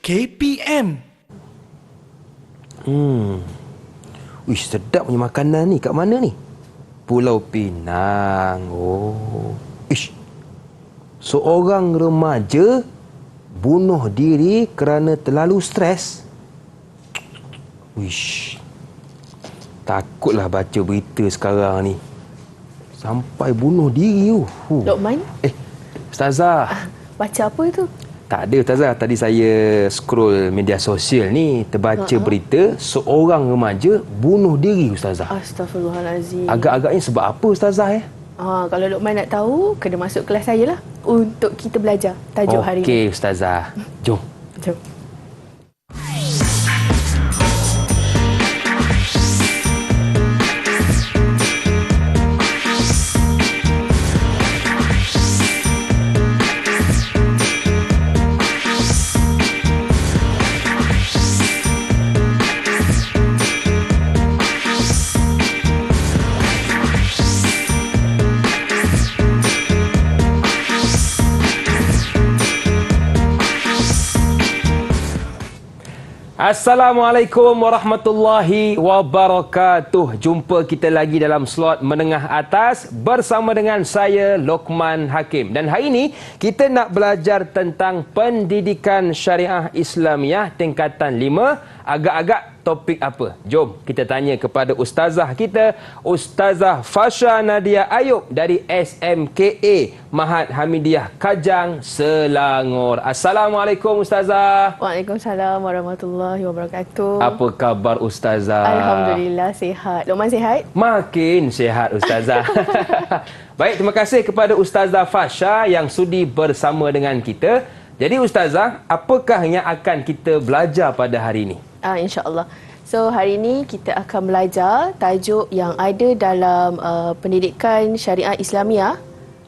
KPM. Wish, sedap punya makanan ni. Kat mana ni? Pulau Pinang. Oh. Ish. Seorang remaja bunuh diri kerana terlalu stres. Wish. Takutlah baca berita sekarang ni. Sampai bunuh diri tu. Lokman? Ustazah. Baca apa itu? Tak ada Ustazah. Tadi saya scroll media sosial ni, terbaca berita seorang remaja bunuh diri Ustazah. Astaghfirullahalazim. Agak-agaknya sebab apa Ustazah Kalau Lokman nak tahu, kena masuk kelas saya lah untuk kita belajar tajuk hari ini. Okey Ustazah. Jom. Jom. Assalamualaikum warahmatullahi wabarakatuh. Jumpa kita lagi dalam slot menengah atas bersama dengan saya Lokman Hakim. Dan hari ini kita nak belajar tentang pendidikan syariah Islamiah tingkatan 5. Agak-agak topik apa? Jom kita tanya kepada ustazah kita, Ustazah Fasha Nadia Ayub dari SMKA Mahat Hamidiyah Kajang, Selangor. Assalamualaikum Ustazah. Waalaikumsalam warahmatullahi wabarakatuh. Apa khabar Ustazah? Alhamdulillah sihat. Lokman sihat? Makin sihat Ustazah. Baik, terima kasih kepada Ustazah Fasha yang sudi bersama dengan kita. Jadi Ustazah, apakah yang akan kita belajar pada hari ini? InsyaAllah. So hari ini kita akan belajar tajuk yang ada dalam pendidikan syariah Islamiah.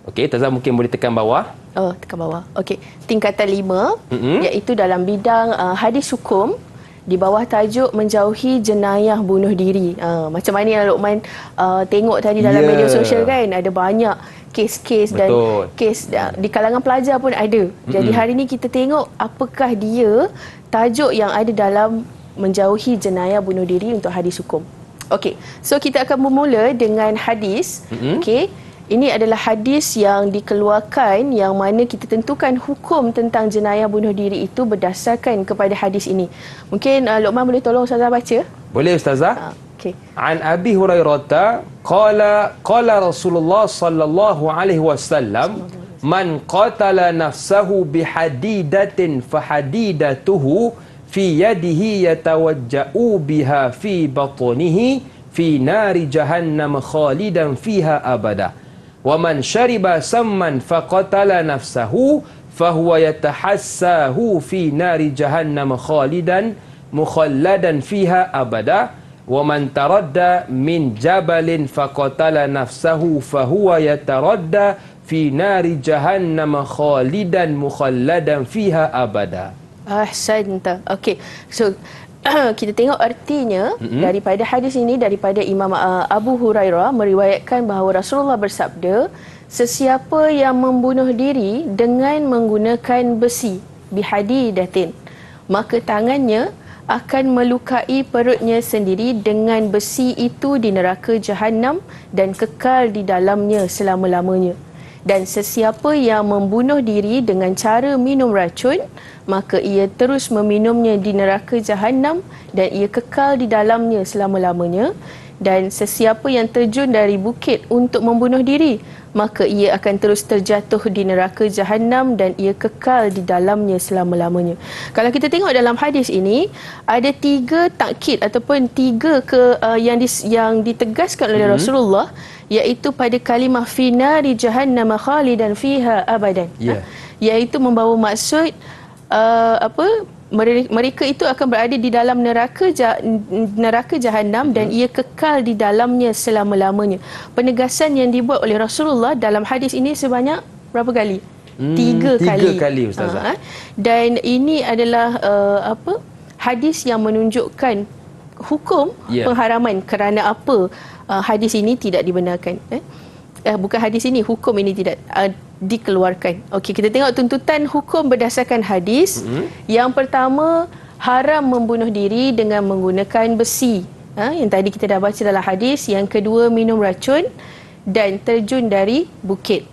Okey, Ustazah mungkin boleh tekan bawah. Oh, tekan bawah. Okey. Tingkatan 5, iaitu dalam bidang hadis hukum di bawah tajuk menjauhi jenayah bunuh diri. Macam mana yang Lokman tengok tadi dalam media sosial kan, ada banyak kes-kes dan kes di kalangan pelajar pun ada. Jadi hari ini kita tengok apakah dia tajuk yang ada dalam menjauhi jenayah bunuh diri untuk hadis hukum. Okey, so kita akan bermula dengan hadis. Okey, ini adalah hadis yang dikeluarkan yang mana kita tentukan hukum tentang jenayah bunuh diri itu berdasarkan kepada hadis ini. Mungkin Lokman boleh tolong Ustazah baca? Boleh Ustazah. Okey. An Abi Hurairah qala Rasulullah sallallahu alaihi wasallam man qatala nafsahu bihadidatin fahadidatuhu fi yadihi yatawajja'u biha fi batnihi fi nari jahannam khalidan fiha abada wa man shariba samman faqatala nafsahu fahuwa yatahassahu fi nari jahannam khalidan mukhalladan fiha abada wa man taradda min jabalin faqatala nafsahu fahuwa yataradda fi nari jahannam khalidan mukhalladan fiha abada. Ahsanta. Okey. So kita tengok artinya daripada hadis ini, daripada Imam Abu Hurairah meriwayatkan bahawa Rasulullah bersabda, sesiapa yang membunuh diri dengan menggunakan besi bihadidatin, maka tangannya akan melukai perutnya sendiri dengan besi itu di neraka Jahannam dan kekal di dalamnya selama-lamanya. Dan sesiapa yang membunuh diri dengan cara minum racun, maka ia terus meminumnya di neraka Jahannam dan ia kekal di dalamnya selama-lamanya. Dan sesiapa yang terjun dari bukit untuk membunuh diri, maka ia akan terus terjatuh di neraka Jahannam dan ia kekal di dalamnya selama-lamanya. Kalau kita tengok dalam hadis ini, ada 3 takkid ataupun 3 yang ditegaskan oleh Rasulullah, iaitu pada kalimah finari jahannam khalidan fiha abadan. Iaitu membawa maksud mereka itu akan berada di dalam neraka Jahannam dan ia kekal di dalamnya selama-lamanya. Penegasan yang dibuat oleh Rasulullah dalam hadis ini sebanyak berapa kali? 3 kali. 3 kali Ustazah. Dan ini adalah hadis yang menunjukkan hukum pengharaman kerana apa hadis ini tidak dibenarkan. bukan hadis ini, hukum ini tidak dikeluarkan. Okey, kita tengok tuntutan hukum berdasarkan hadis. Yang pertama, haram membunuh diri dengan menggunakan besi. Yang tadi kita dah baca dalam hadis. Yang kedua, minum racun dan terjun dari bukit.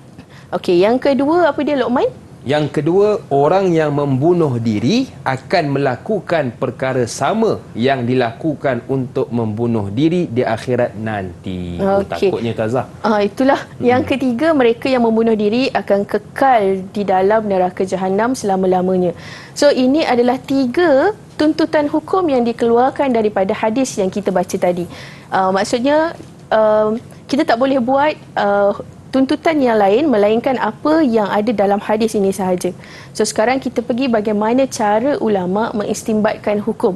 Okey, yang kedua apa dia, Luqman? Yang kedua, orang yang membunuh diri akan melakukan perkara sama yang dilakukan untuk membunuh diri di akhirat nanti. Takutnya Ustazah. Itulah. Yang ketiga, mereka yang membunuh diri akan kekal di dalam neraka Jahannam selama-lamanya. So, ini adalah 3 tuntutan hukum yang dikeluarkan daripada hadis yang kita baca tadi. Maksudnya, kita tak boleh buat tuntutan yang lain melainkan apa yang ada dalam hadis ini sahaja. So sekarang kita pergi bagaimana cara ulama mengistimbatkan hukum.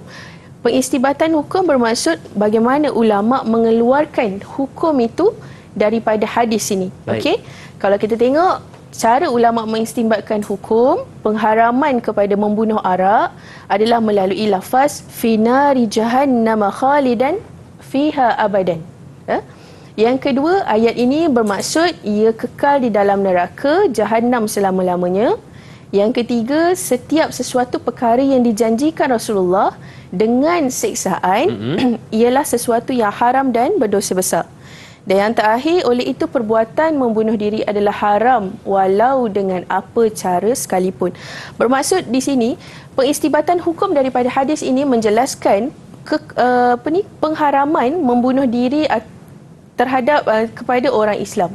Pengistibatan hukum bermaksud bagaimana ulama mengeluarkan hukum itu daripada hadis ini. Okey. Kalau kita tengok cara ulama mengistimbatkan hukum, pengharaman kepada membunuh arak adalah melalui lafaz finari jahannam khalidan fiha abadan. Yang kedua, ayat ini bermaksud ia kekal di dalam neraka Jahannam selama-lamanya. Yang ketiga, setiap sesuatu perkara yang dijanjikan Rasulullah dengan siksaan ialah sesuatu yang haram dan berdosa besar. Dan yang terakhir, oleh itu perbuatan membunuh diri adalah haram walau dengan apa cara sekalipun. Bermaksud di sini, pengistibatan hukum daripada hadis ini menjelaskan pengharaman membunuh diri terhadap kepada orang Islam.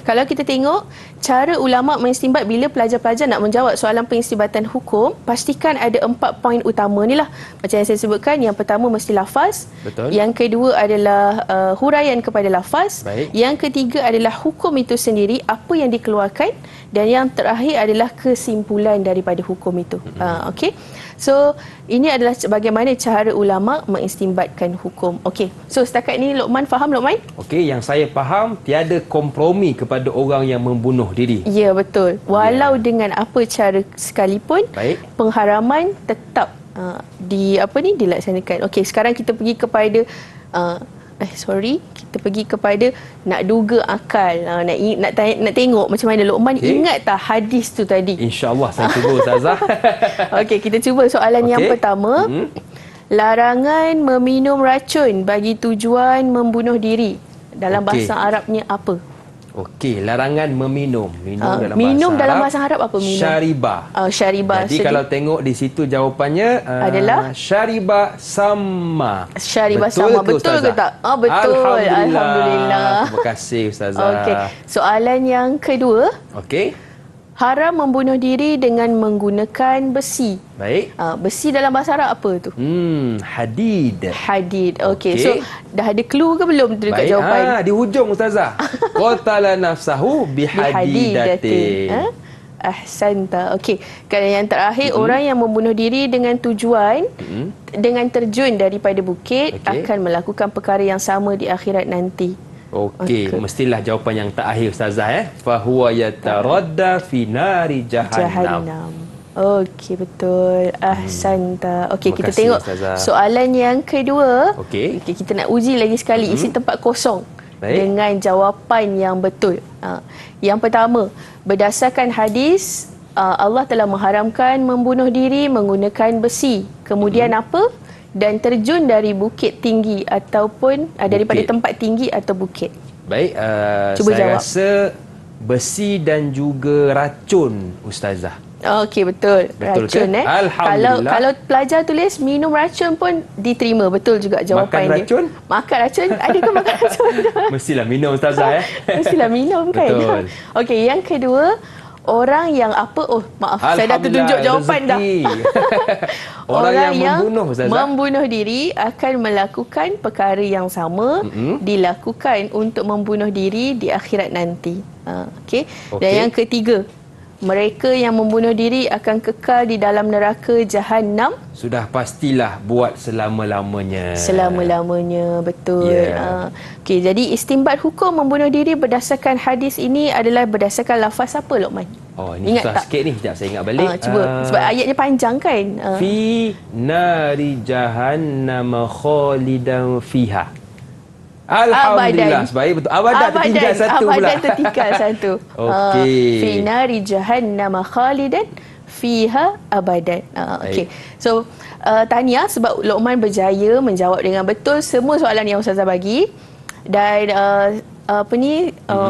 Kalau kita tengok cara ulama mengistimbat bila pelajar-pelajar nak menjawab soalan pengistibatan hukum, pastikan ada 4 poin utama ni lah. Macam yang saya sebutkan, yang pertama mesti lafaz. Betul. Yang kedua adalah huraian kepada lafaz. Baik. Yang ketiga adalah hukum itu sendiri, apa yang dikeluarkan. Dan yang terakhir adalah kesimpulan daripada hukum itu. Okey. So, ini adalah bagaimana cara ulama mengistimbatkan hukum. Okey. So, setakat ni Luqman faham, Luqman? Okey, yang saya faham, tiada kompromi kepada orang yang membunuh diri. Ya, betul. Walau dengan apa cara sekalipun, pengharaman tetap dilaksanakan. Okey, sekarang kita pergi kepada kita pergi kepada nak duga akal. Nak tengok macam mana Luqman ingat tak hadis tu tadi. InsyaAllah saya cuba, Ustazah. Okey, kita cuba soalan yang pertama. Larangan meminum racun bagi tujuan membunuh diri. Dalam bahasa Arabnya apa? Okey, larangan meminum. Minum dalam bahasa Arab apa minum? Syaribah. Syaribah. Jadi kalau tengok di situ jawapannya adalah syaribah sama. Syaribah sama. Betul ke tak? Betul. Alhamdulillah. Terima kasih Ustazah. Okey. Soalan yang kedua. Okey. Haram membunuh diri dengan menggunakan besi. Baik. Besi dalam bahasa Arab apa tu? Hadid. Hadid. Okey. So, dah ada clue ke belum dekat jawapan? Di hujung Ustazah. Qatala nafsahu bihadidatin. Ahsanta. Okey. Kalau yang terakhir, orang yang membunuh diri dengan tujuan dengan terjun daripada bukit akan melakukan perkara yang sama di akhirat nanti. Okey, mestilah jawapan yang terakhir Ustazah. Fahuwa yataradda fi nari jahannam. Okey, betul. Ahsanta. Okey, kita kasih, tengok Ustazah. soalan yang kedua. Okey. Kita nak uji lagi sekali isi tempat kosong. Dengan jawapan yang betul. Yang pertama, berdasarkan hadis, Allah telah mengharamkan membunuh diri menggunakan besi. Kemudian apa? Dan terjun dari bukit tinggi ataupun daripada tempat tinggi atau bukit. Baik, Cuba saya jawab. rasa besi dan juga racun, Ustazah. Okey, betul. Racun ke? Alhamdulillah. Kalau pelajar tulis minum racun pun diterima. Betul juga jawapan Makan racun? dia. Makan racun? Adakah makan racun? Mestilah minum Ustazah. Mestilah minum kan? Betul. Okey, yang kedua, orang yang apa? Oh, maaf, saya dah tertunjuk jawapan dah. Orang yang membunuh, Ustazah. Membunuh diri akan melakukan perkara yang sama dilakukan untuk membunuh diri di akhirat nanti. Okey. Dan yang ketiga, mereka yang membunuh diri akan kekal di dalam neraka Jahannam. Sudah pastilah buat selama-lamanya. Selama-lamanya, betul. Yeah. Okey, jadi istimbat hukum membunuh diri berdasarkan hadis ini adalah berdasarkan lafaz apa, Luqman? Ini ingat susah tak? sikit ni. Sekejap saya ingat balik. Cuba, sebab ayatnya panjang kan? Fi nari jahannam khalidan fiha. Alhamdulillah. Baik, betul. Abadan tertinggal satu pula. Abadan tertinggal satu. Okey. Fi nari jahannam khalidan fiha abadan. Okey. So, tahniah sebab Luqman berjaya menjawab dengan betul semua soalan yang Ustazah bagi. Dan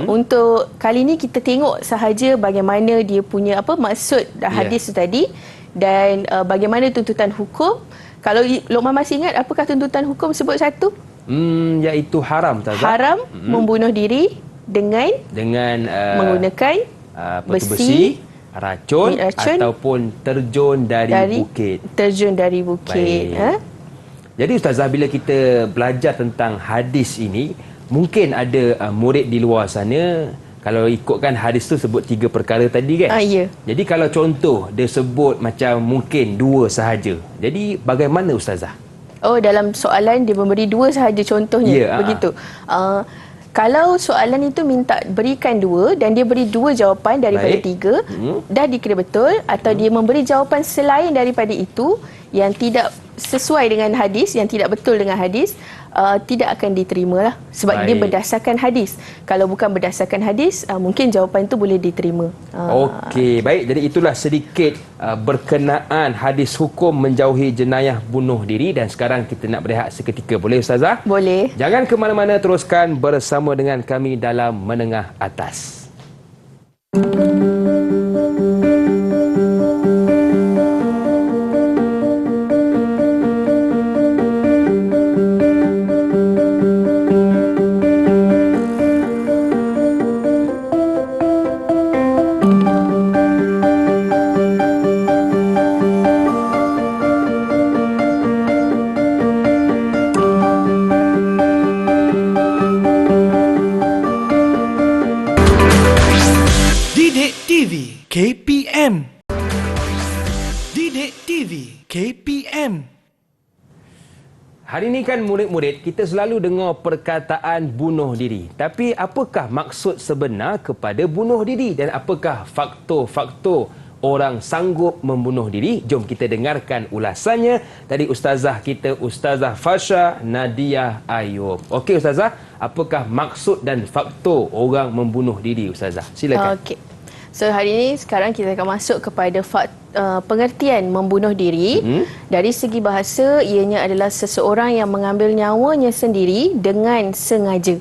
untuk kali ni kita tengok sahaja bagaimana dia punya maksud hadis tu tadi, dan bagaimana tuntutan hukum. Kalau Luqman masih ingat, apakah tuntutan hukum sebut satu? Iaitu haram, Ustazah. Haram membunuh diri dengan menggunakan besi, racun ataupun terjun dari bukit. Terjun dari bukit. Jadi Ustazah, bila kita belajar tentang hadis ini, mungkin ada murid di luar sana, kalau ikutkan hadis tu sebut 3 perkara tadi kan? Ya. Jadi kalau contoh dia sebut macam mungkin 2 sahaja. Jadi bagaimana Ustazah? Dalam soalan dia memberi 2 sahaja contohnya. Begitu. Kalau soalan itu minta berikan 2 dan dia beri 2 jawapan daripada 3, dah dikira betul. Atau dia memberi jawapan selain daripada itu yang tidak sesuai dengan hadis, yang tidak betul dengan hadis, tidak akan diterima lah. Sebab dia berdasarkan hadis. Kalau bukan berdasarkan hadis, mungkin jawapan itu boleh diterima. Okey, baik. Jadi itulah sedikit berkenaan hadis hukum menjauhi jenayah bunuh diri. Dan sekarang kita nak berehat seketika. Boleh Ustazah? Boleh. Jangan ke mana-mana, teruskan bersama dengan kami dalam Menengah Atas. KPM. Didik TV KPM. Hari ini kan murid-murid kita selalu dengar perkataan bunuh diri. Tapi apakah maksud sebenar kepada bunuh diri dan apakah faktor-faktor orang sanggup membunuh diri? Jom kita dengarkan ulasannya dari ustazah kita, Ustazah Fasha Nadia Ayub. Okey Ustazah, apakah maksud dan faktor orang membunuh diri Ustazah? Silakan. Okey. So hari ini sekarang kita akan masuk kepada pengertian membunuh diri. Dari segi bahasa, ianya adalah seseorang yang mengambil nyawanya sendiri dengan sengaja.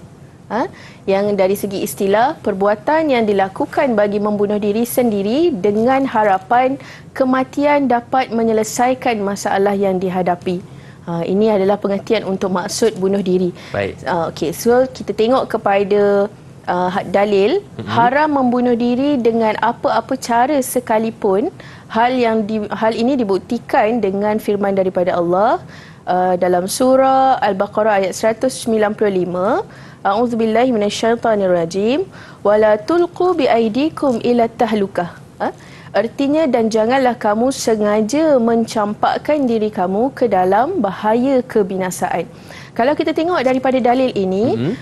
Yang dari segi istilah, perbuatan yang dilakukan bagi membunuh diri sendiri dengan harapan kematian dapat menyelesaikan masalah yang dihadapi. Ini adalah pengertian untuk maksud bunuh diri. Baik. Okey, so kita tengok kepada dalil. Haram membunuh diri dengan apa-apa cara sekalipun. Hal ini dibuktikan dengan firman daripada Allah dalam surah Al-Baqarah ayat 195. A'udzubillahi minasyaitonirrajim. Wala tulqu biaidikum ila tahlukah. Artinya, dan janganlah kamu sengaja mencampakkan diri kamu ke dalam bahaya kebinasaan. Kalau kita tengok daripada dalil ini,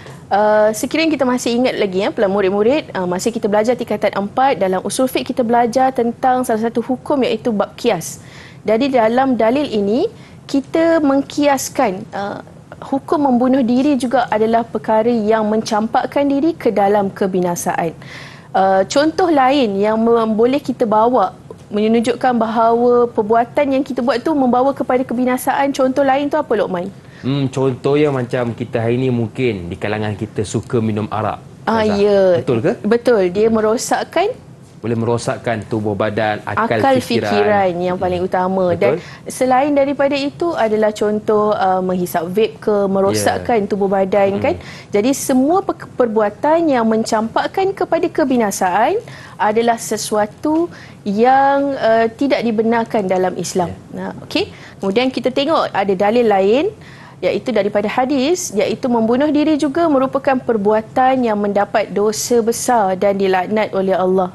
sekiranya kita masih ingat lagi pula murid-murid, masa kita belajar tingkatan 4 dalam usul fiqh, kita belajar tentang salah satu hukum iaitu bab kias. Jadi dalam dalil ini kita mengkiaskan hukum membunuh diri juga adalah perkara yang mencampakkan diri ke dalam kebinasaan. Contoh lain yang boleh kita bawa menunjukkan bahawa perbuatan yang kita buat tu membawa kepada kebinasaan, contoh lain tu apa Luqman? Contohnya macam kita hari ini mungkin di kalangan kita suka minum arak. Ya. Betul ke? Betul. Dia boleh merosakkan tubuh badan, akal fikiran yang paling utama. Betul. Dan selain daripada itu adalah contoh menghisap vape ke, merosakkan tubuh badan kan. Jadi semua perbuatan yang mencampakkan kepada kebinasaan adalah sesuatu yang tidak dibenarkan dalam Islam. Okey. Kemudian kita tengok ada dalil lain, iaitu daripada hadis, iaitu membunuh diri juga merupakan perbuatan yang mendapat dosa besar dan dilaknat oleh Allah.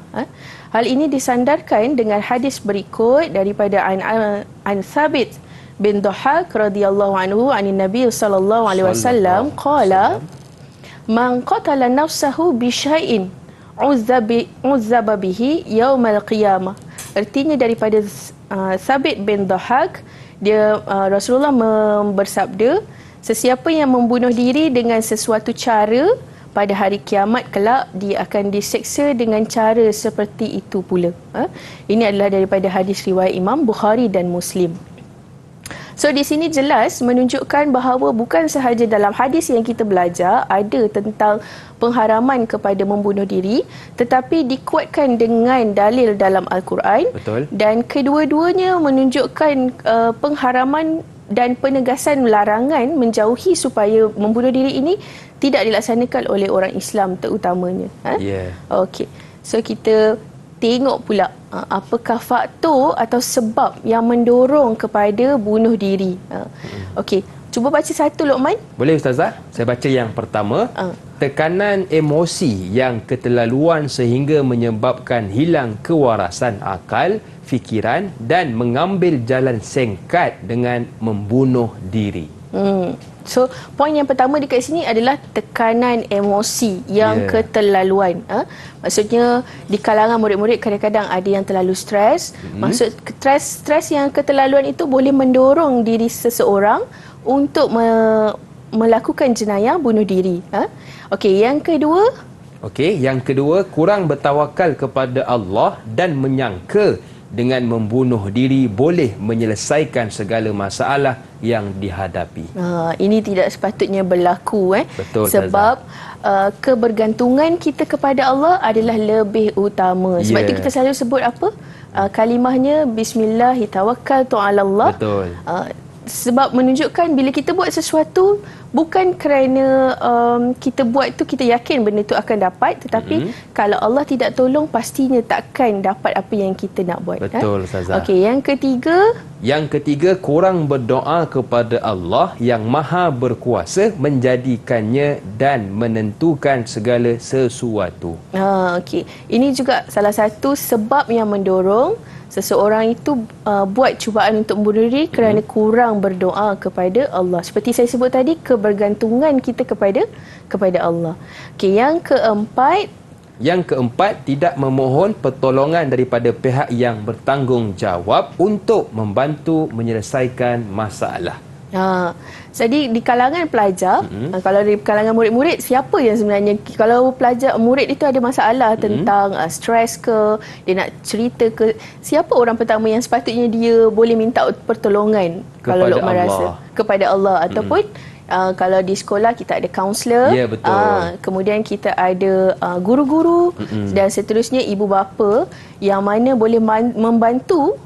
Hal ini disandarkan dengan hadis berikut daripada an Thabit bin Dhahak radhiyallahu anhu anin Nabi sallallahu alaihi wasallam qala man qatala nafsahu bi syai'in uzzaba bihi yaumal qiyamah. Artinya daripada Thabit bin Dhahak, dia Rasulullah bersabda, Sesiapa yang membunuh diri dengan sesuatu cara, pada hari kiamat kelak dia akan diseksa dengan cara seperti itu pula. Ini adalah daripada hadis riwayat Imam Bukhari dan Muslim. So di sini jelas menunjukkan bahawa bukan sahaja dalam hadis yang kita belajar ada tentang pengharaman kepada membunuh diri, tetapi dikuatkan dengan dalil dalam Al-Quran. Betul. Dan kedua-duanya menunjukkan pengharaman dan penegasan larangan menjauhi supaya membunuh diri ini tidak dilaksanakan oleh orang Islam terutamanya. Okey. So kita tengok pula apakah faktor atau sebab yang mendorong kepada bunuh diri. Okey, cuba baca satu, Luqman. Boleh Ustazah? Saya baca yang pertama. Tekanan emosi yang keterlaluan sehingga menyebabkan hilang kewarasan akal, fikiran dan mengambil jalan singkat dengan membunuh diri. So, poin yang pertama dekat sini adalah tekanan emosi yang keterlaluan. Maksudnya, di kalangan murid-murid kadang-kadang ada yang terlalu stres. Maksud stres yang keterlaluan itu boleh mendorong diri seseorang untuk melakukan jenayah bunuh diri. Okey, yang kedua. Okey, yang kedua, kurang bertawakal kepada Allah dan menyangka dengan membunuh diri boleh menyelesaikan segala masalah yang dihadapi. Ini tidak sepatutnya berlaku. Betul, sebab kebergantungan kita kepada Allah adalah lebih utama. Sebab itu kita selalu sebut apa? Kalimahnya Bismillahirrahmanirrahim. Betul. Sebab menunjukkan bila kita buat sesuatu bukan kerana kita buat tu kita yakin benda tu akan dapat, tetapi kalau Allah tidak tolong pastinya takkan dapat apa yang kita nak buat. Betul, Ustazah. Okey, yang ketiga. Yang ketiga, kurang berdoa kepada Allah yang Maha Berkuasa menjadikannya dan menentukan segala sesuatu. Okey. Ini juga salah satu sebab yang mendorong seseorang itu buat cubaan untuk membunuh diri kerana kurang berdoa kepada Allah. Seperti saya sebut tadi, kebergantungan kita kepada Allah. Okey, yang keempat. Yang keempat, tidak memohon pertolongan daripada pihak yang bertanggungjawab untuk membantu menyelesaikan masalah. Jadi di kalangan pelajar, kalau di kalangan murid-murid, siapa yang sebenarnya, kalau pelajar murid itu ada masalah tentang stres ke, dia nak cerita ke, siapa orang pertama yang sepatutnya dia boleh minta pertolongan kalau Luqman rasa? Kepada Allah. Ataupun kalau di sekolah kita ada kaunselor, kemudian kita ada guru-guru dan seterusnya, ibu bapa yang mana boleh membantu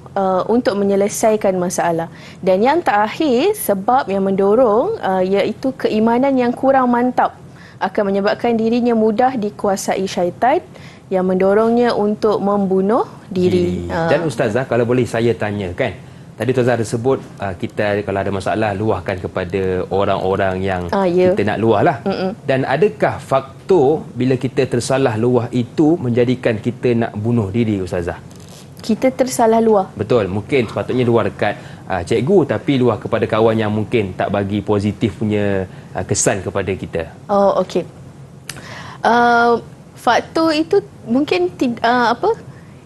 untuk menyelesaikan masalah. Dan yang terakhir, sebab yang mendorong iaitu keimanan yang kurang mantap akan menyebabkan dirinya mudah dikuasai syaitan yang mendorongnya untuk membunuh diri. Dan Ustazah, kalau boleh saya tanya kan, tadi Ustazah ada sebut kita kalau ada masalah luahkan kepada orang-orang yang kita nak luah lah. Dan adakah faktor bila kita tersalah luah itu menjadikan kita nak bunuh diri, Ustazah? Kita tersalah luah. Betul, mungkin sepatutnya luah dekat cikgu, tapi luah kepada kawan yang mungkin tak bagi positif punya kesan kepada kita. Okey. Faktor itu mungkin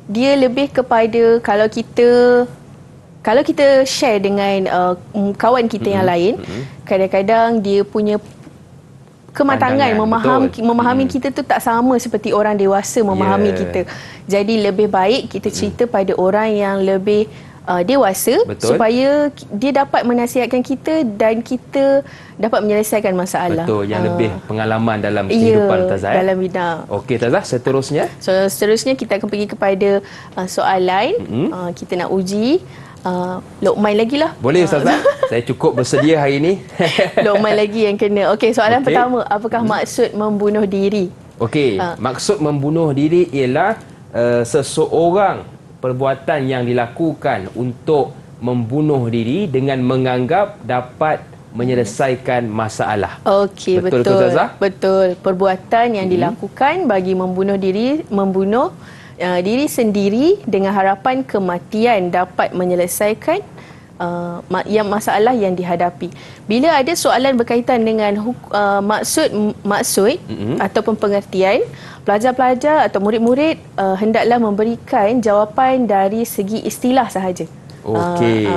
dia lebih kepada kalau kita share dengan kawan kita yang lain, kadang-kadang dia punya kematangan memahami kita tu tak sama seperti orang dewasa memahami kita. Jadi lebih baik kita cerita pada orang yang lebih dewasa, supaya dia dapat menasihatkan kita dan kita dapat menyelesaikan masalah. Betul, yang lebih pengalaman dalam kehidupan Ustazah. Dalam bidang. Okey Ustazah, seterusnya? So seterusnya kita akan pergi kepada soalan. Kita nak uji Luqman lagi lah. Boleh Ustazah? Saya cukup bersedia hari ini. Luqman lagi yang kena. Okey, soalan pertama, apakah maksud membunuh diri? Okey, maksud membunuh diri ialah seseorang, perbuatan yang dilakukan untuk membunuh diri dengan menganggap dapat menyelesaikan masalah. Okey, betul. Ustazah? Betul. Perbuatan yang dilakukan bagi membunuh diri sendiri dengan harapan kematian dapat menyelesaikan masalah yang dihadapi. Bila ada soalan berkaitan dengan maksud ataupun pengertian, pelajar-pelajar atau murid-murid hendaklah memberikan jawapan dari segi istilah sahaja. Okey.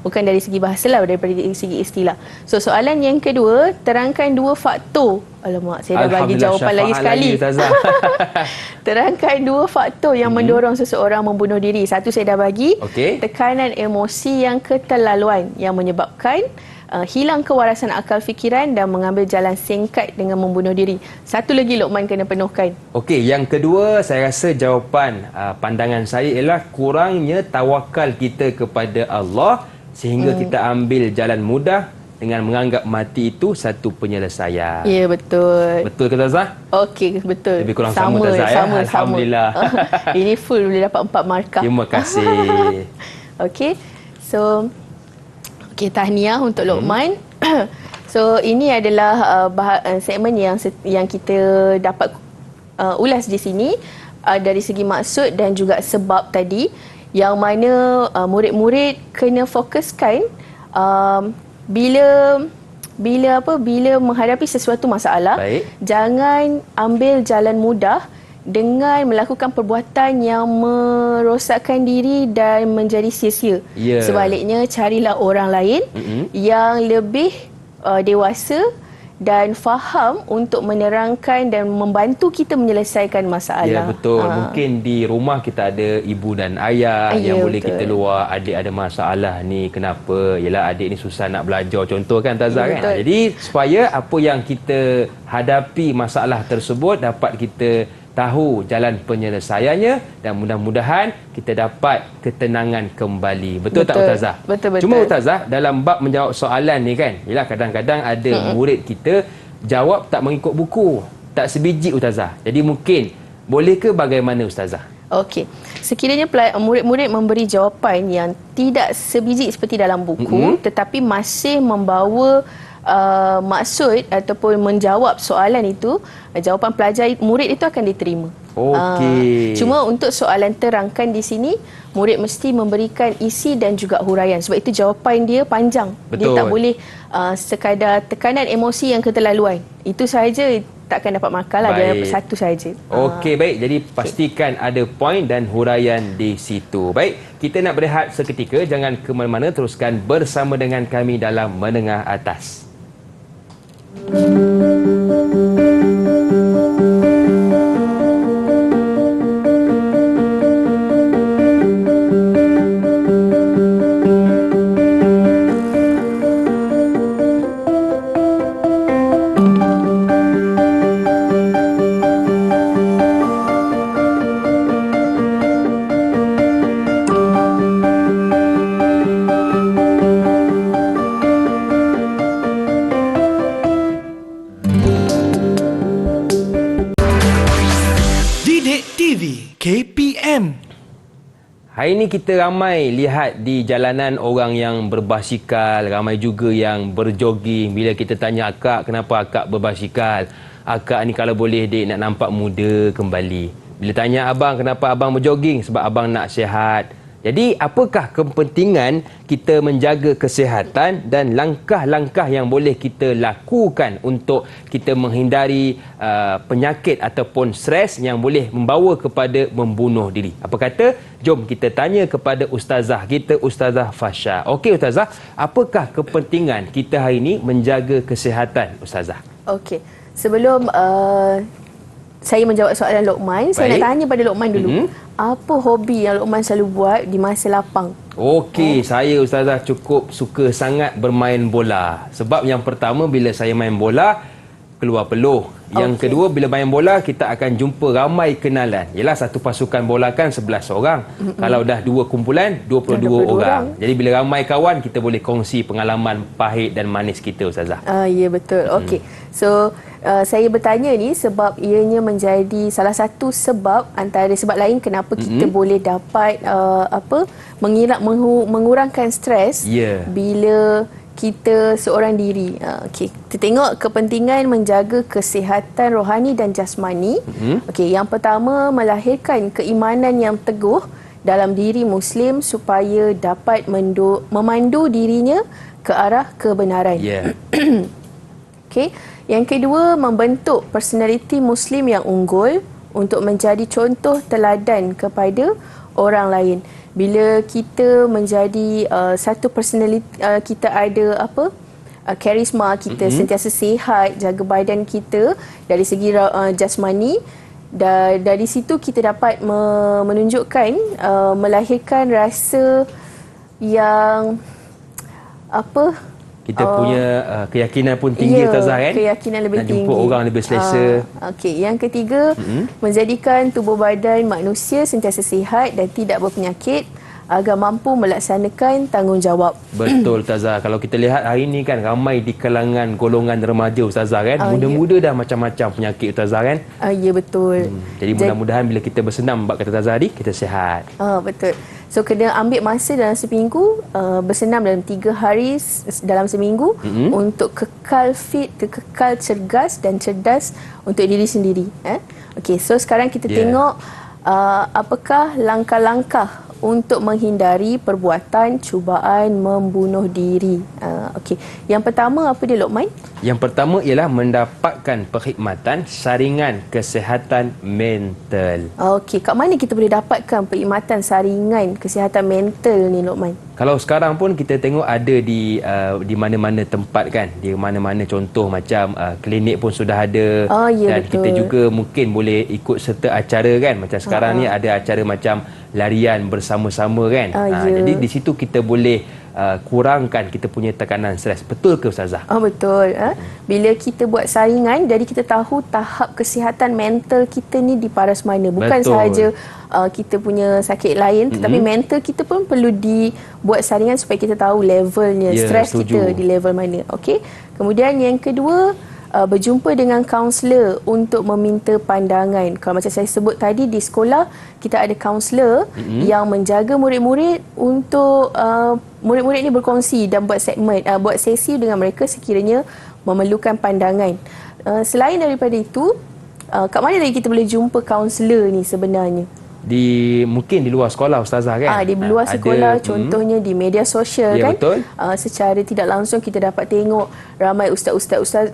bukan dari segi bahasa lah, daripada segi istilah. So soalan yang kedua, terangkan 2 faktor. Alamak, saya dah bagi jawapan lagi sekali. Terangkan 2 faktor yang mendorong seseorang membunuh diri. Satu saya dah bagi. Tekanan emosi yang keterlaluan yang menyebabkan hilang kewarasan akal fikiran dan mengambil jalan singkat dengan membunuh diri. Satu lagi Luqman kena penuhkan. Okey, yang kedua saya rasa jawapan pandangan saya ialah kurangnya tawakal kita kepada Allah sehingga kita ambil jalan mudah dengan menganggap mati itu satu penyelesaian. Ya, betul. Betul ke Ustazah? Okey, betul. Lebih kurang sama Ustazah ya. Alhamdulillah. Ini full boleh dapat 4 markah. Terima kasih. Okey. So tahniah untuk Luqman. So ini adalah segmen yang kita dapat ulas di sini dari segi maksud dan juga sebab tadi, yang mana murid-murid kena fokuskan bila menghadapi sesuatu masalah. Baik. Jangan ambil jalan mudah dengan melakukan perbuatan yang merosakkan diri dan menjadi sia-sia. Sebaliknya, carilah orang lain yang lebih dewasa dan faham untuk menerangkan dan membantu kita menyelesaikan masalah. Ya, betul. Mungkin di rumah kita ada ibu dan ayah yang boleh kita luar, adik ada masalah ni, kenapa? Yalah, adik ni susah nak belajar, contoh kan Tazah, kan? Jadi supaya apa yang kita hadapi masalah tersebut dapat kita tahu jalan penyelesaiannya dan mudah-mudahan kita dapat ketenangan kembali. Betul tak Ustazah? Betul. Cuma Ustazah, dalam bab menjawab soalan ni kan, yalah kadang-kadang ada murid kita jawab tak mengikut buku, tak sebiji Ustazah. Jadi mungkin boleh ke bagaimana Ustazah? Okey. Sekiranya murid-murid memberi jawapan yang tidak sebiji seperti dalam buku, tetapi masih membawa maksud ataupun menjawab soalan itu, jawapan pelajar murid itu akan diterima. Okey. Cuma untuk soalan terangkan di sini, murid mesti memberikan isi dan juga huraian. Sebab itu jawapan dia panjang. Betul. Dia tak boleh sekadar tekanan emosi yang keterlaluan. Itu sahaja takkan dapat markah lah. Dia dapat satu sahaja. Okey, baik. Jadi pastikan ada poin dan huraian di situ. Baik, kita nak berehat seketika. Jangan ke mana-mana, teruskan bersama dengan kami dalam Menengah Atas. KPM. Hari ini kita ramai lihat di jalanan orang yang berbasikal, ramai juga yang berjoging. Bila kita tanya akak, kenapa akak berbasikal? Akak ni kalau boleh dek nak nampak muda kembali. Bila tanya abang, kenapa abang berjoging? Sebab abang nak sihat. Jadi apakah kepentingan kita menjaga kesihatan dan langkah-langkah yang boleh kita lakukan untuk kita menghindari penyakit ataupun stres yang boleh membawa kepada membunuh diri? Apa kata? Jom kita tanya kepada ustazah kita, Ustazah Fasha. Okey ustazah, apakah kepentingan kita hari ini menjaga kesihatan ustazah? Okey. Sebelum saya menjawab soalan Luqman, saya nak tanya pada Luqman dulu. Apa hobi yang Luqman selalu buat di masa lapang? Okey, saya ustazah cukup suka sangat bermain bola. Sebab yang pertama, bila saya main bola, keluar peluh. Yang kedua, bila main bola, kita akan jumpa ramai kenalan. Yalah, satu pasukan bola kan 11 orang. Kalau dah dua kumpulan, 22 orang. Jadi bila ramai kawan, kita boleh kongsi pengalaman pahit dan manis kita ustazah. Ya, betul. Okey. So, saya bertanya ni sebab ianya menjadi salah satu sebab antara sebab lain kenapa kita boleh dapat mengurangkan stres bila kita seorang diri. Okey, kita tengok kepentingan menjaga kesihatan rohani dan jasmani. Okey, yang pertama, melahirkan keimanan yang teguh dalam diri Muslim supaya dapat memandu dirinya ke arah kebenaran. Okey, yang kedua, membentuk personaliti Muslim yang unggul untuk menjadi contoh teladan kepada orang lain. Bila kita menjadi satu personality, kita ada karisma, kita sentiasa sihat, jaga badan kita dari segi jasmani, dan dari situ kita dapat menunjukkan, melahirkan rasa yang kita punya keyakinan pun tinggi, Ustazah, kan? Keyakinan lebih tinggi. Nak jumpa orang lebih selesa. Okey, yang ketiga, menjadikan tubuh badan manusia sentiasa sihat dan tidak berpenyakit agar mampu melaksanakan tanggungjawab. Betul, Ustazah. Kalau kita lihat hari ini kan ramai di kalangan golongan remaja, Ustazah, kan? Muda-muda dah macam-macam penyakit, Ustazah, kan? Ya, betul. Jadi mudah-mudahan bila kita bersenam, bab kata Ustazah tadi, kita sihat. Betul. So kena ambil masa dalam seminggu, bersenam dalam 3 hari dalam seminggu untuk kekal fit, kekal cergas dan cerdas untuk diri sendiri. Okey, so sekarang kita tengok apakah langkah-langkah untuk menghindari perbuatan cubaan membunuh diri. Okey, yang pertama apa dia, Luqman? Yang pertama ialah mendapatkan perkhidmatan saringan kesihatan mental. Okey, kat mana kita boleh dapatkan perkhidmatan saringan kesihatan mental ni, Luqman? Kalau sekarang pun kita tengok ada di mana-mana tempat, kan, di mana-mana, contoh macam klinik pun sudah ada. Ya, dan betul. kita juga mungkin boleh ikut serta acara, kan, macam sekarang ni ada acara macam larian bersama-sama, kan. Jadi di situ kita boleh kurangkan kita punya tekanan stres. Betul ke, Ustazah? Betul. Bila kita buat saringan, jadi kita tahu tahap kesihatan mental kita ni di paras mana. Bukan sahaja kita punya sakit lain, tetapi mental kita pun perlu dibuat saringan supaya kita tahu levelnya, stres kita di level mana. Okey. Kemudian yang kedua, berjumpa dengan kaunselor untuk meminta pandangan. Kalau macam saya sebut tadi, di sekolah kita ada kaunselor yang menjaga murid-murid untuk murid-murid ni berkongsi dan buat buat sesi dengan mereka sekiranya memerlukan pandangan. Selain daripada itu, kat mana lagi kita boleh jumpa kaunselor ni sebenarnya? Mungkin di luar sekolah, Ustazah, kan? Di luar sekolah, contohnya di media sosial, kan? Betul. Secara tidak langsung kita dapat tengok ramai ustaz-ustaz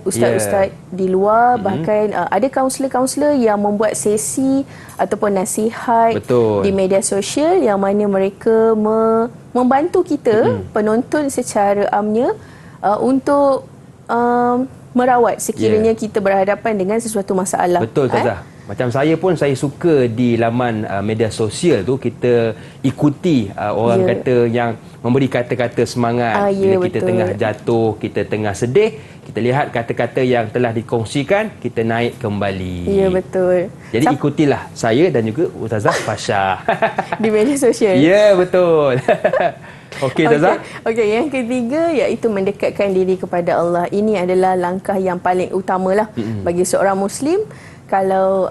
di luar, bahkan ada kaunselor-kaunselor yang membuat sesi ataupun nasihat di media sosial yang mana mereka membantu kita penonton secara amnya untuk merawat sekiranya kita berhadapan dengan sesuatu masalah. Betul, Ustazah. Macam saya pun, saya suka di laman media sosial tu kita ikuti orang kata yang memberi kata-kata semangat bila kita tengah jatuh, kita tengah sedih, kita lihat kata-kata yang telah dikongsikan, kita naik kembali. Ya, betul. Jadi ikutilah saya dan juga Ustazah Fasha di media sosial. Ya, betul. Okey, Ustazah. Okey, yang ketiga iaitu mendekatkan diri kepada Allah. Ini adalah langkah yang paling utamalah bagi seorang Muslim. Kalau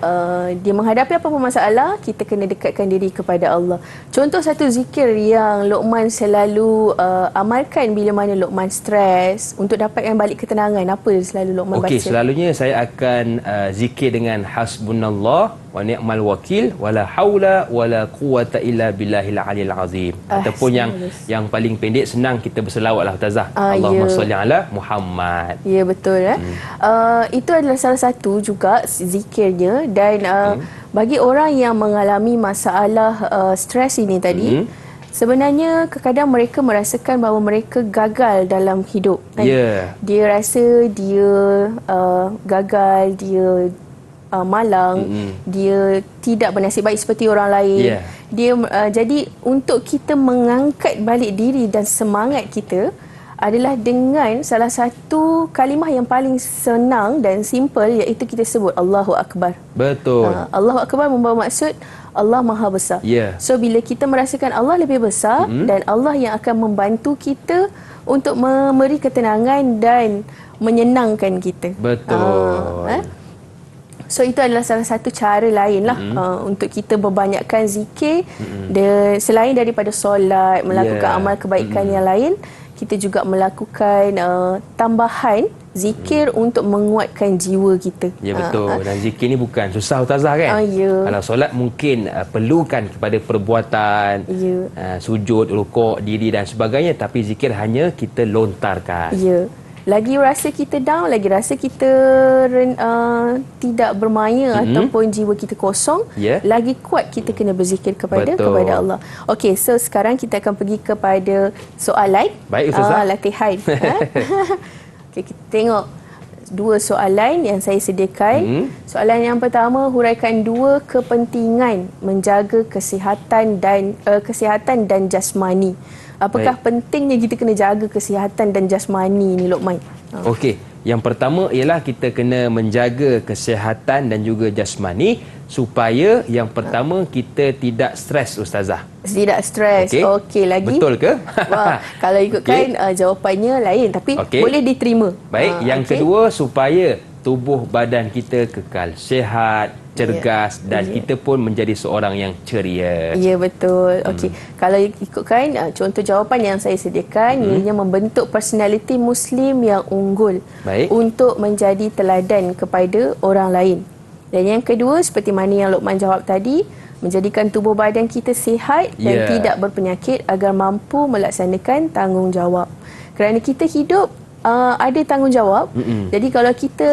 dia menghadapi apa-apa masalah, kita kena dekatkan diri kepada Allah. Contoh satu zikir yang Luqman selalu amalkan bila mana Luqman stres untuk dapatkan balik ketenangan, apa selalu Luqman baca? Okey, selalunya saya akan zikir dengan hasbunallah wa ni'mal wakil wala haula wala quwata illa billahil aliyil azim. Ataupun yang paling pendek, senang, kita berselawatlah, Ustazah. Allahumma salli ala Muhammad. Ya, betul. Itu adalah salah satu juga zikirnya. Dan bagi orang yang mengalami masalah stres ini tadi, sebenarnya kadang-kadang mereka merasakan bahawa mereka gagal dalam hidup. Dia rasa dia gagal, dia malang, dia tidak bernasib baik seperti orang lain. Dia jadi untuk kita mengangkat balik diri dan semangat kita adalah dengan salah satu kalimah yang paling senang dan simple, iaitu kita sebut Allahu Akbar. Betul. Allahu Akbar membawa maksud Allah Maha Besar. So bila kita merasakan Allah lebih besar dan Allah yang akan membantu kita untuk memberi ketenangan dan menyenangkan kita. Betul. So itu adalah salah satu cara lain lah untuk kita berbanyakkan zikir. Selain daripada solat, melakukan amal kebaikan yang lain, kita juga melakukan tambahan zikir untuk menguatkan jiwa kita. Ya, betul. Dan zikir ni bukan susah, Ustazah, kan? Kalau solat mungkin perlukan kepada perbuatan, sujud, rukuk, diri dan sebagainya, tapi zikir hanya kita lontarkan. lagi rasa kita down, lagi rasa kita tidak bermaya ataupun jiwa kita kosong, lagi kuat kita kena berzikir kepada Allah. Okey, so sekarang kita akan pergi kepada soalan. Baik, Ustazah. Latihan. Okey, kita tengok dua soalan yang saya sediakan. Soalan yang pertama, huraikan dua kepentingan menjaga kesihatan dan jasmani. Apakah pentingnya kita kena jaga kesihatan dan jasmani ni, Luqman? Okey, yang pertama ialah kita kena menjaga kesihatan dan juga jasmani supaya yang pertama kita tidak stres, Ustazah. Tidak stres. Okey, lagi. Betul ke? Wah, kalau ikutkan jawapannya lain, tapi boleh diterima. Baik, yang kedua supaya tubuh badan kita kekal sihat, cergas dan kita pun menjadi seorang yang ceria. Ya, betul. Okey. Kalau ikutkan contoh jawapan yang saya sediakan, ianya membentuk personaliti Muslim yang unggul untuk menjadi teladan kepada orang lain. Dan yang kedua, seperti mana yang Luqman jawab tadi, menjadikan tubuh badan kita sihat dan tidak berpenyakit agar mampu melaksanakan tanggungjawab. Kerana kita hidup ada tanggungjawab. Jadi kalau kita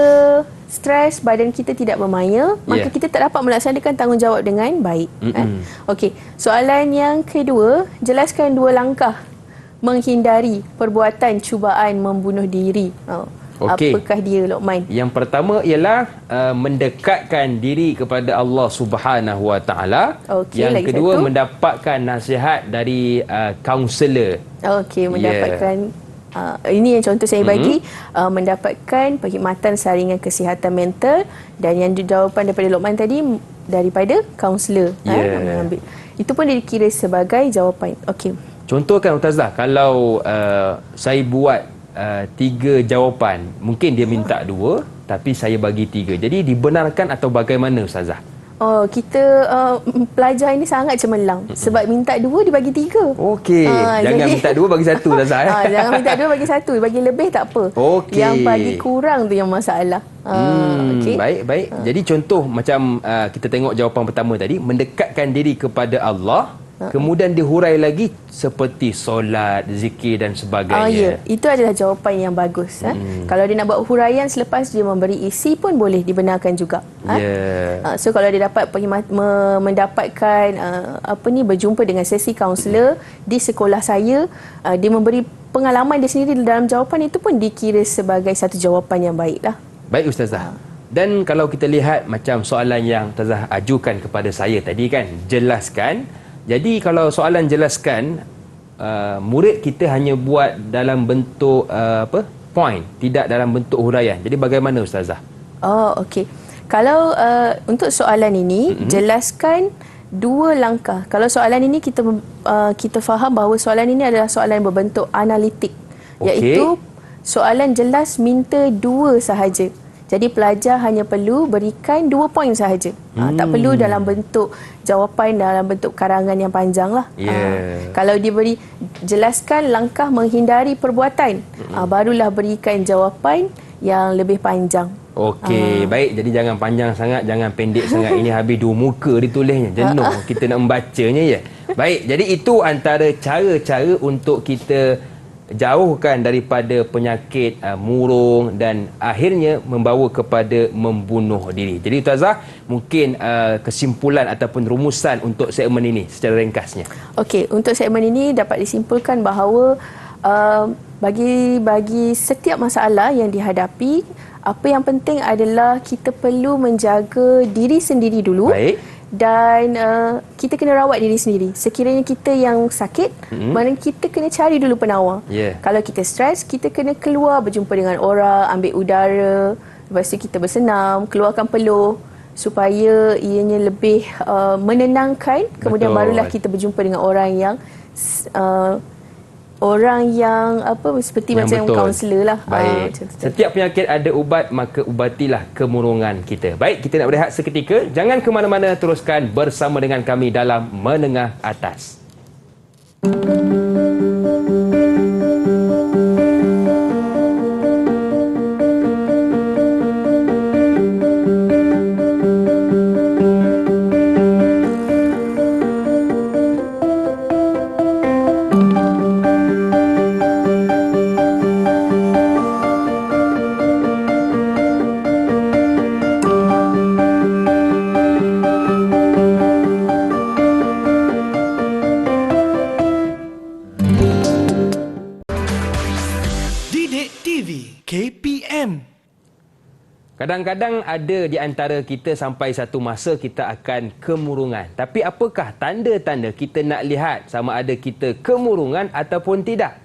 stres, badan kita tidak bermaya, maka kita tak dapat melaksanakan tanggungjawab dengan baik. Okey, soalan yang kedua, jelaskan dua langkah menghindari perbuatan cubaan membunuh diri. Apakah dia, Luqman? Yang pertama ialah mendekatkan diri kepada Allah Subhanahu Wa Taala. Yang kedua, mendapatkan nasihat dari kaunselor. Okey, mendapatkan ini yang contoh saya bagi, mendapatkan perkhidmatan saringan kesihatan mental, dan yang jawapan daripada Luqman tadi daripada kaunselor. Itu pun dikira sebagai jawapan. Okey. Contohkan, Ustazah, kalau saya buat 3 jawapan, mungkin dia minta 2 tapi saya bagi 3. Jadi dibenarkan atau bagaimana, Ustazah? Kita pelajar ini sangat cemerlang. Sebab minta 2 dibagi 3. Okey. Jangan minta 2 bagi 1, Ustazah. Jangan minta 2 bagi 1, bagi lebih tak apa. Yang bagi kurang tu yang masalah. Baik. Jadi contoh macam kita tengok jawapan pertama tadi, mendekatkan diri kepada Allah. Kemudian dihurai lagi seperti solat, zikir dan sebagainya. Itu adalah jawapan yang bagus. Kalau dia nak buat huraian selepas dia memberi isi pun boleh dibenarkan juga. So kalau dia dapat mendapatkan berjumpa dengan sesi kaunselor di sekolah saya, dia memberi pengalaman dia sendiri dalam jawapan itu pun dikira sebagai satu jawapan yang baiklah. Baik, Ustazah. Dan kalau kita lihat macam soalan yang Ustazah ajukan kepada saya tadi kan, jelaskan. Jadi kalau soalan jelaskan, murid kita hanya buat dalam bentuk point, tidak dalam bentuk huraian. Jadi bagaimana, Ustazah? Okey. Kalau untuk soalan ini, jelaskan 2 langkah. Kalau soalan ini kita faham bahawa soalan ini adalah soalan berbentuk analitik, iaitu soalan jelas minta 2 sahaja. Jadi pelajar hanya perlu berikan 2 poin sahaja. Tak perlu dalam bentuk jawapan dalam bentuk karangan yang panjang lah. Kalau diberi jelaskan langkah menghindari perbuatan, barulah berikan jawapan yang lebih panjang. Okey, baik. Jadi jangan panjang sangat, jangan pendek sangat. Ini habis 2 muka ditulisnya. Jenuh kita nak membacanya ya. Baik, jadi itu antara cara-cara untuk kita jauhkan daripada penyakit murung dan akhirnya membawa kepada membunuh diri. Jadi Ustazah, mungkin kesimpulan ataupun rumusan untuk segmen ini secara ringkasnya. Okey, untuk segmen ini dapat disimpulkan bahawa bagi setiap masalah yang dihadapi, apa yang penting adalah kita perlu menjaga diri sendiri dulu. Baik. Dan kita kena rawat diri sendiri. Sekiranya kita yang sakit, mana kita kena cari dulu penawar. Kalau kita stres, kita kena keluar berjumpa dengan orang, ambil udara, lepas tu kita bersenam, keluarkan peluh supaya ianya lebih menenangkan. Kemudian barulah kita berjumpa dengan orang yang seperti yang macam kaunselor lah. Baik. Setiap penyakit ada ubat, maka ubatilah kemurungan kita. Baik, kita nak berehat seketika. Jangan ke mana-mana, teruskan bersama dengan kami dalam Menengah Atas. Kadang-kadang ada di antara kita sampai satu masa kita akan kemurungan. Tapi apakah tanda-tanda kita nak lihat sama ada kita kemurungan ataupun tidak?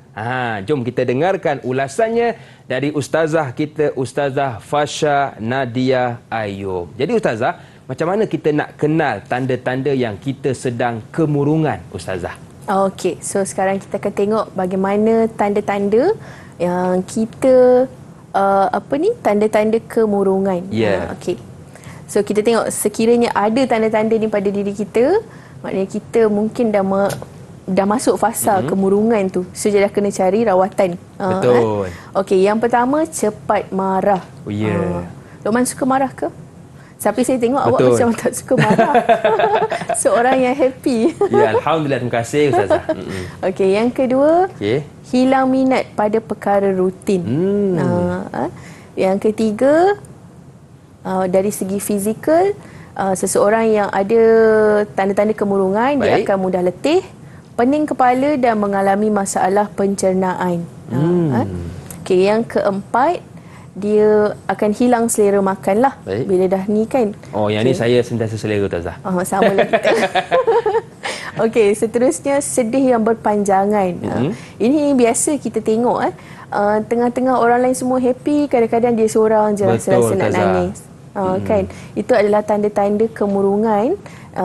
Jom kita dengarkan ulasannya dari ustazah kita, Ustazah Fasha Nadia Ayub. Jadi ustazah, macam mana kita nak kenal tanda-tanda yang kita sedang kemurungan, ustazah? Okey, so sekarang kita akan tengok bagaimana tanda-tanda yang kita tanda-tanda kemurungan. Okey. So kita tengok sekiranya ada tanda-tanda ni pada diri kita, maknanya kita mungkin dah masuk fasa kemurungan tu. So dah kena cari rawatan. Betul. Okey, yang pertama cepat marah. Oh ya. Lokman suka marah ke? Tapi saya tengok awak Betul. macam tak suka marah. Seorang yang happy. Ya, alhamdulillah, terima kasih ustazah. Okey, yang kedua, hilang minat pada perkara rutin. Yang ketiga, dari segi fizikal, seseorang yang ada tanda-tanda kemurungan, dia akan mudah letih, pening kepala dan mengalami masalah pencernaan. Okey, yang keempat, dia akan hilang selera makan lah. Bila dah ni kan. Oh, yang ni saya sentiasa selera ustazah. Sama lah kita. Okey, seterusnya sedih yang berpanjangan. Ini biasa kita tengok. Tengah-tengah orang lain semua happy, kadang-kadang dia seorang je rasa nak nangis. Kan? Itu adalah tanda-tanda kemurungan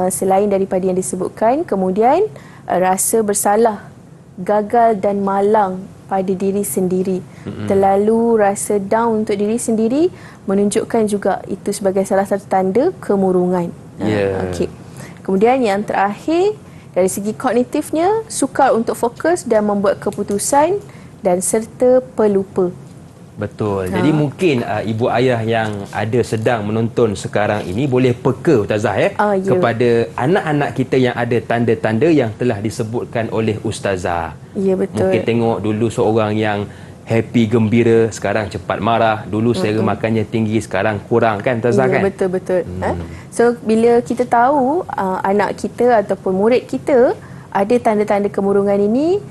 selain daripada yang disebutkan. Kemudian rasa bersalah, gagal dan malang pada diri sendiri. Terlalu rasa down untuk diri sendiri menunjukkan juga itu sebagai salah satu tanda kemurungan. Okey. Kemudian yang terakhir, dari segi kognitifnya, sukar untuk fokus dan membuat keputusan dan serta pelupa. Betul. Jadi mungkin ibu ayah yang ada sedang menonton sekarang ini boleh peka ustazah kepada anak-anak kita yang ada tanda-tanda yang telah disebutkan oleh ustazah. Ya, betul. Mungkin tengok dulu seorang yang happy, gembira, sekarang cepat marah. Dulu selera makannya tinggi, sekarang kurang kan ustazah kan? Ya, betul-betul. So bila kita tahu anak kita ataupun murid kita ada tanda-tanda kemurungan ini,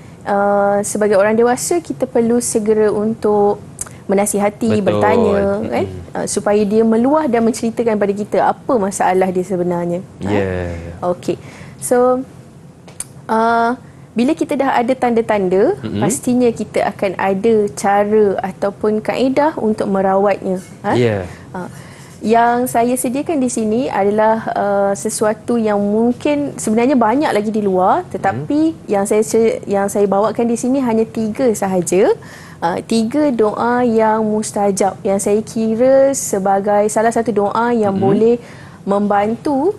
sebagai orang dewasa kita perlu segera untuk menasihati, bertanya kan, supaya dia meluah dan menceritakan pada kita apa masalah dia sebenarnya. Okey. So bila kita dah ada tanda-tanda, pastinya kita akan ada cara ataupun kaedah untuk merawatnya. Yang saya sediakan di sini adalah sesuatu yang mungkin sebenarnya banyak lagi di luar, tetapi yang saya bawakan di sini hanya 3 sahaja. 3 doa yang mustajab yang saya kira sebagai salah satu doa yang boleh membantu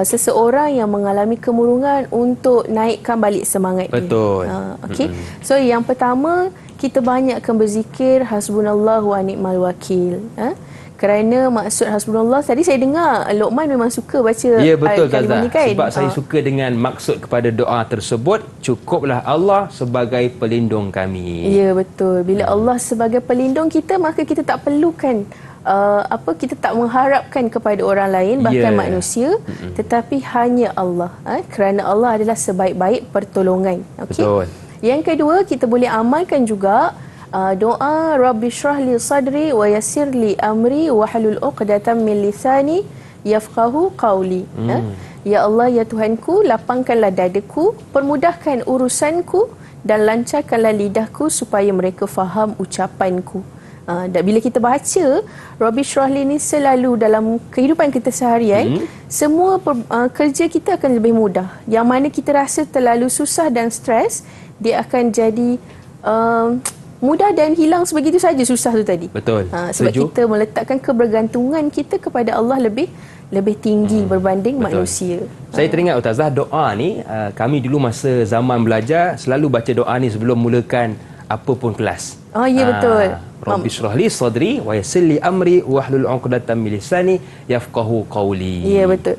seseorang yang mengalami kemurungan untuk naikkan balik semangat dia. Betul. Okey. So yang pertama, kita banyakkan berzikir hasbunallahu wa ni'mal wakil. Kerana maksud hasbunallah, tadi saya dengar Lokman memang suka baca kalimah ni kan? Sebab saya suka dengan maksud kepada doa tersebut, cukuplah Allah sebagai pelindung kami. Ya, betul. Bila Allah sebagai pelindung kita, maka kita tak perlukan kita tak mengharapkan kepada orang lain, bahkan manusia, tetapi hanya Allah. Kerana Allah adalah sebaik-baik pertolongan. Okay? Betul. Yang kedua, kita boleh amalkan juga doa Rabbi shrah li sadri wa yassir li amri wa halul 'uqdatam min lisani yafqahu qawli. Ya Allah, ya Tuhanku, lapangkanlah dadaku, permudahkan urusanku dan lancarkanlah lidahku supaya mereka faham ucapanku. Dan bila kita baca Rabbi shrah li ni selalu dalam kehidupan kita seharian, semua kerja kita akan lebih mudah. Yang mana kita rasa terlalu susah dan stres, dia akan jadi mudah dan hilang sebegitu saja susah tu tadi. Betul. Sebab kita meletakkan kebergantungan kita kepada Allah lebih tinggi berbanding manusia. Saya teringat ustazah, doa ni kami dulu masa zaman belajar selalu baca doa ni sebelum mulakan apa pun kelas. Ya, betul. Rabbi shrah li sadri wa yassir li amri wahlul 'uqdatam min lisani yafqahu qawli. Ya, betul.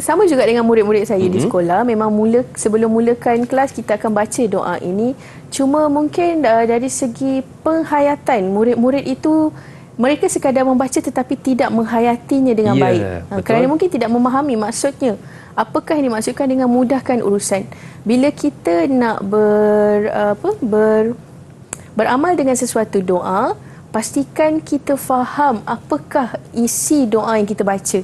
Sama juga dengan murid-murid saya di sekolah, memang sebelum mulakan kelas kita akan baca doa ini. Cuma mungkin dari segi penghayatan, murid-murid itu mereka sekadar membaca tetapi tidak menghayatinya dengan baik. Kerana mungkin tidak memahami maksudnya. Apakah yang dimaksudkan dengan mudahkan urusan? Bila kita nak beramal dengan sesuatu doa, pastikan kita faham apakah isi doa yang kita baca.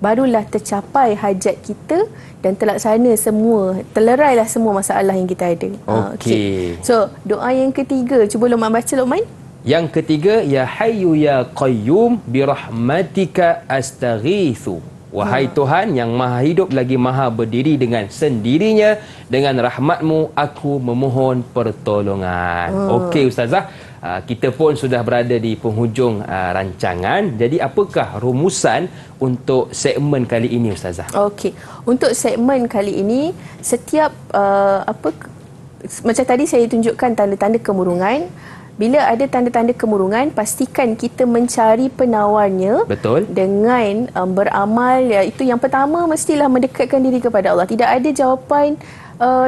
Barulah tercapai hajat kita dan terlaksana semua, terlerailah semua masalah yang kita ada. Okey. So, doa yang ketiga, cuba Luqman baca, Luqman. Yang ketiga, ya hayyu ya qayyum birahmatika astaghitsu. Wahai Tuhan yang maha hidup lagi maha berdiri dengan sendirinya, dengan rahmatmu aku memohon pertolongan. Okey Ustazah, kita pun sudah berada di penghujung rancangan. Jadi apakah rumusan untuk segmen kali ini Ustazah? Okey, untuk segmen kali ini setiap macam tadi saya tunjukkan tanda-tanda kemurungan. Bila ada tanda-tanda kemurungan, pastikan kita mencari penawarnya. Betul. Dengan beramal, iaitu yang pertama mestilah mendekatkan diri kepada Allah. Tidak ada jawapan,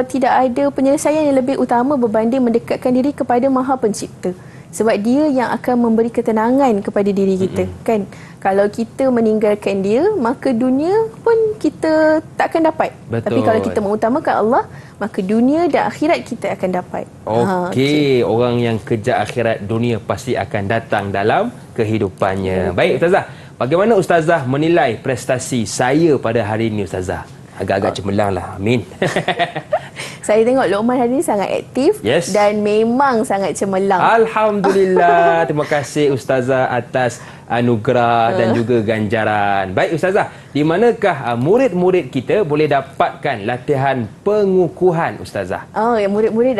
tidak ada penyelesaian yang lebih utama berbanding mendekatkan diri kepada Maha Pencipta. Sebab dia yang akan memberi ketenangan kepada diri kita, kan? Kalau kita meninggalkan dia, maka dunia pun kita tak akan dapat. Betul. Tapi kalau kita mengutamakan Allah, maka dunia dan akhirat kita akan dapat. Okey, orang yang kejar akhirat, dunia pasti akan datang dalam kehidupannya. Baik Ustazah, bagaimana Ustazah menilai prestasi saya pada hari ini Ustazah? Agak-agak cemerlang lah. Amin. Saya tengok Luqman hari ini sangat aktif, dan memang sangat cemerlang. Alhamdulillah. Terima kasih Ustazah atas anugerah dan juga ganjaran. Baik Ustazah, di manakah murid-murid kita boleh dapatkan latihan pengukuhan Ustazah? Murid-murid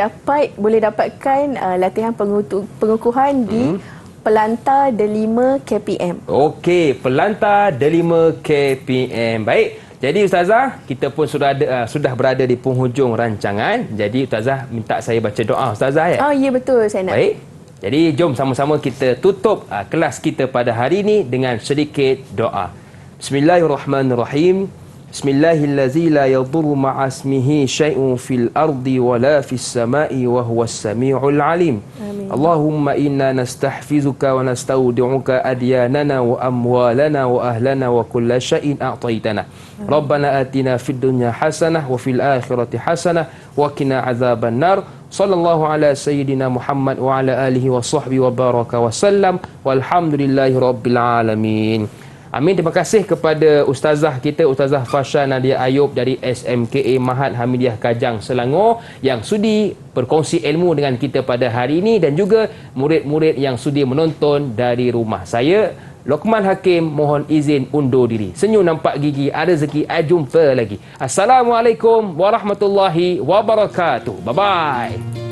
boleh dapatkan latihan pengukuhan di Pelantar Delima KPM. Okey, Pelantar Delima KPM. Baik. Jadi Ustazah, kita pun sudah berada di penghujung rancangan. Jadi Ustazah minta saya baca doa Ustazah ya? Ya betul, saya nak. Baik. Jadi jom sama-sama kita tutup kelas kita pada hari ini dengan sedikit doa. Bismillahirrahmanirrahim. Bismillahillazi la yadurru ma'asmihi syai'un fil ardi wa la fis sama'i wa huwas sami'ul alim. Amin. Allahumma inna nastahfizuka wa nastaudi'uka adyanana wa amwalana wa ahlana wa kulla syai'in a'taitana. Rabbana atina fid dunya hasanah wa fil akhirati hasanah wa qina azaban nar. Sallallahu ala sayyidina Muhammad wa ala alihi wa sahbihi wa baraka wa sallam. Walhamdulillahi rabbil alamin. Amin. Terima kasih kepada Ustazah kita, Ustazah Fasha Nadia Ayub dari SMKA Mahat Hamidiyah Kajang Selangor yang sudi berkongsi ilmu dengan kita pada hari ini, dan juga murid-murid yang sudi menonton dari rumah. Saya, Luqman Hakim, mohon izin undur diri. Senyum nampak gigi, ada rezeki, jumpa lagi. Assalamualaikum warahmatullahi wabarakatuh. Bye-bye.